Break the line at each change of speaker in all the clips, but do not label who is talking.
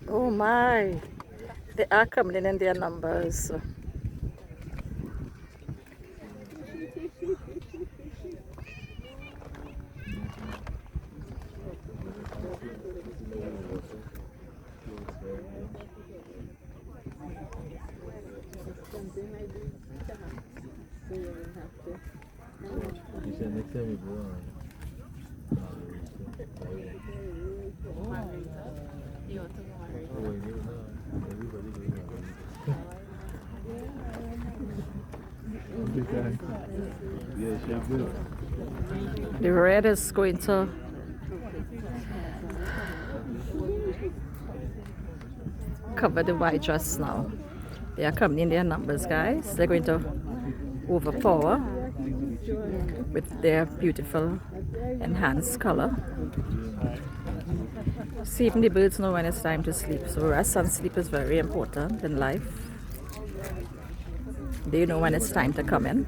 Oh my, they are coming in their numbers. The red is going to cover the white dress now. They are coming in their numbers, guys. They're going to overpower with their beautiful enhanced color. See, even the birds know when it's time to sleep. So rest and sleep is very important in life. They know when it's time to come in.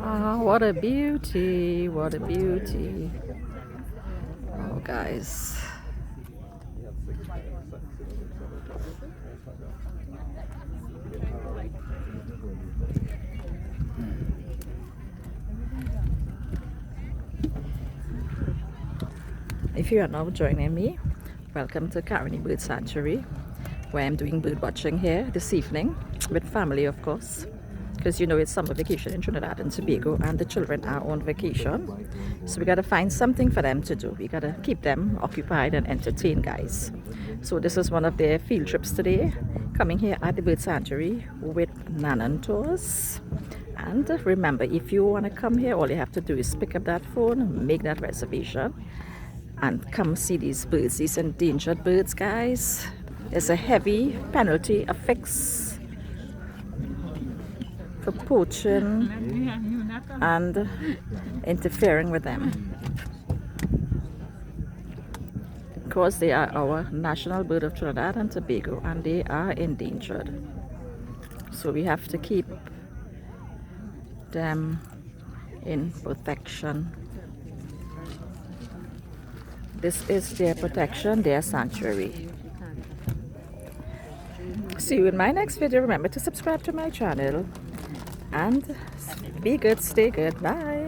Ah, what a beauty, what a beauty. Oh, guys. If you are now joining me, welcome to Caroni Bird Sanctuary, where I'm doing bird watching here this evening with family, of course, because you know it's summer vacation in Trinidad and Tobago and the children are on vacation, so we got to find something for them to do. We got to keep them occupied and entertained, guys. So this is one of their field trips today, coming here at the Bird Sanctuary with Nanan Tours. And remember, if you want to come here, all you have to do is pick up that phone, make that reservation, and come see these birds, these endangered birds, guys. There's a heavy penalty, a fix for poaching and interfering with them, because they are our national bird of Trinidad and Tobago and they are endangered. So we have to keep them in protection. This is their protection, their sanctuary. See you in my next video. Remember to subscribe to my channel and be good, stay good. Bye.